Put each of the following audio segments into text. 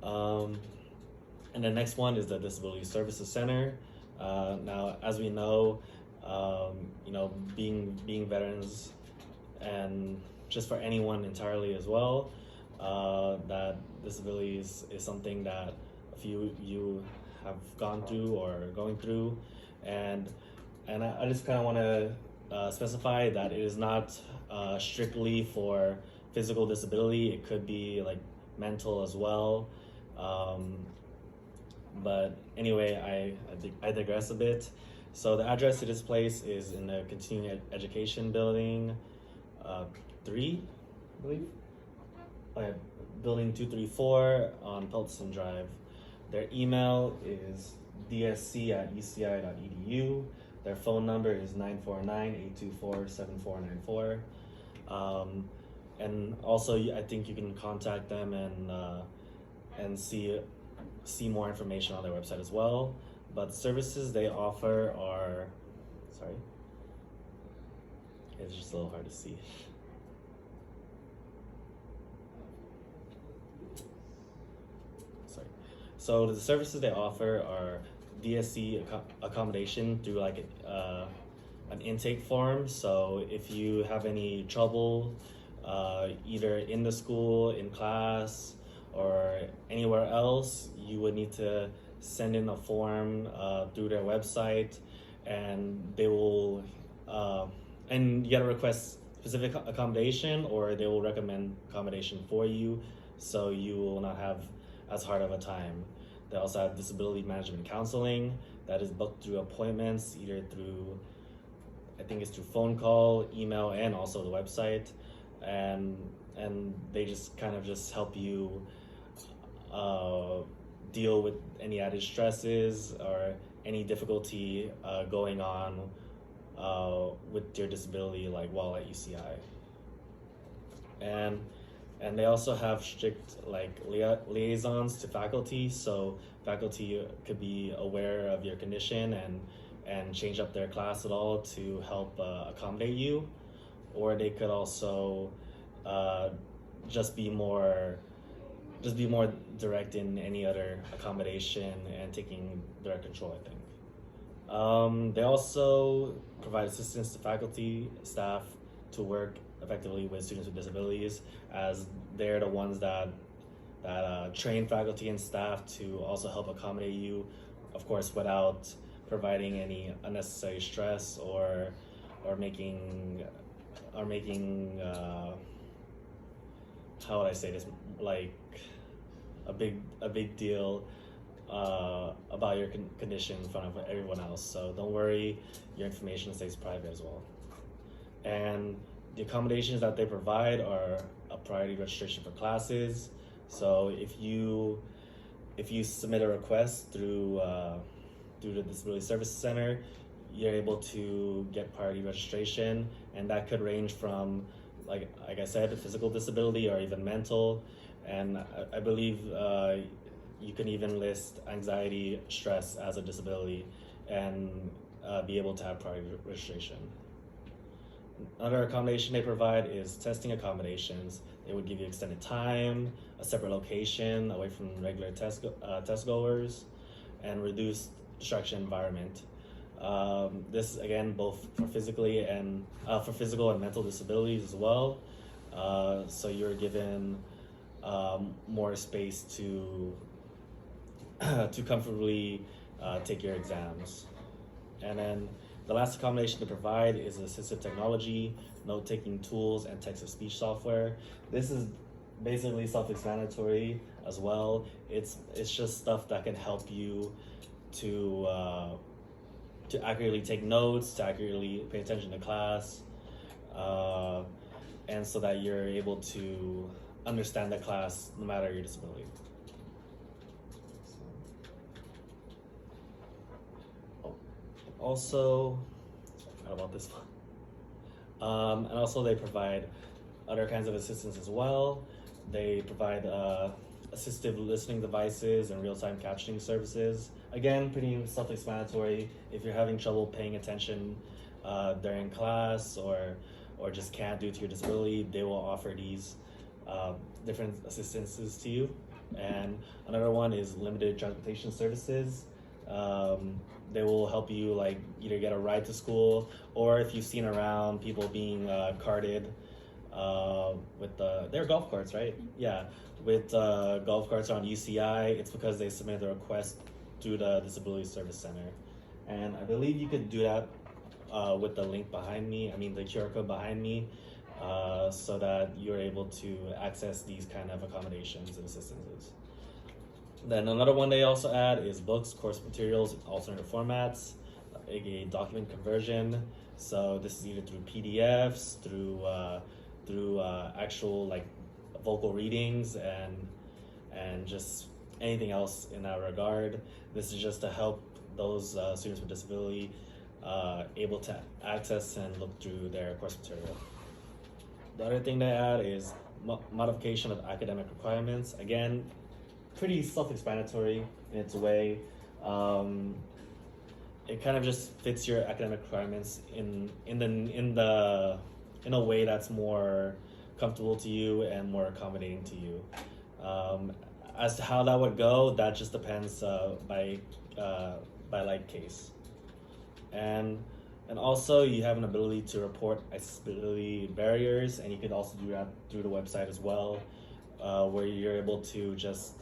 Um, and the next one is the Disability Services Center. Now, as we know, being veterans, and just for anyone entirely as well, that disability is something that a few you have gone through or are going through, and I just kind of want to specify that it is not strictly for physical disability. It could be like mental as well. But anyway, I digress a bit. So the address to this place is in the Continuing Education Building 3, I believe. Oh, yeah, Building 234 on Pelton Drive. Their email is dsc@uci.edu. Their phone number is 949-824-7494. And also, I think you can contact them and see more information on their website as well. But the services they offer are, sorry, it's just a little hard to see. Sorry. So the services they offer are DSC accommodation through like an intake form. So if you have any trouble, either in the school, in class, or anywhere else, you would need to send in a form through their website, and they will, and you gotta request specific accommodation, or they will recommend accommodation for you, so you will not have as hard of a time. They also have disability management counseling that is booked through appointments, either through, I think it's through phone call, email, and also the website, and they just kind of just help you deal with any added stresses or any difficulty going on with your disability, like while at UCI. And they also have strict like liaisons to faculty, so faculty could be aware of your condition and change up their class at all to help accommodate you, or they could also just be more direct in any other accommodation and taking direct control, I think. They also provide assistance to faculty, staff to work effectively with students with disabilities, as they're the ones that train faculty and staff to also help accommodate you, of course, without providing any unnecessary stress or making how would I say this, like a big deal about your condition in front of everyone else. So don't worry, your information stays private as well. And the accommodations that they provide are a priority registration for classes. So if you submit a request through the Disability Services Center, you're able to get priority registration, and that could range from, like I said, physical disability or even mental. And I believe you can even list anxiety, stress as a disability, and be able to have priority registration. Another accommodation they provide is testing accommodations. They would give you extended time, a separate location away from regular test goers, and reduced distraction environment. This again, both for physical and mental disabilities as well. So you're given more space to comfortably take your exams. And then the last accommodation to provide is assistive technology, note-taking tools, and text-to-speech software. This is basically self-explanatory as well. It's just stuff that can help you to accurately take notes, to accurately pay attention to class, and so that you're able to understand the class no matter your disability. Also, I forgot about this one. And also they provide other kinds of assistance as well. They provide assistive listening devices and real-time captioning services. Again, pretty self-explanatory. If you're having trouble paying attention during class or just can't due to your disability, they will offer these different assistances to you. And another one is limited transportation services. They will help you like either get a ride to school, or if you've seen around people being carted with they're golf carts, right? Yeah, with golf carts around UCI. It's because they submitted the request to the Disability Service Center, and I believe you could do that with the link behind me. I mean the QR code behind me, so that you're able to access these kind of accommodations and assistances. Then another one they also add is books, course materials, in alternative formats, aka document conversion. So this is either through PDFs, through actual like vocal readings, and just anything else in that regard. This is just to help those students with disability able to access and look through their course material. The other thing they add is modification of academic requirements. Again, pretty self-explanatory in its way. It kind of just fits your academic requirements in a way that's more comfortable to you and more accommodating to you. As to how that would go, that just depends by like case. And also you have an ability to report accessibility barriers, and you can also do that through the website as well, where you're able to just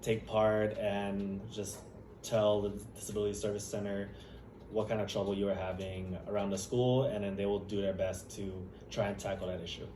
take part and just tell the Disability Service Center what kind of trouble you are having around the school, and then they will do their best to try and tackle that issue.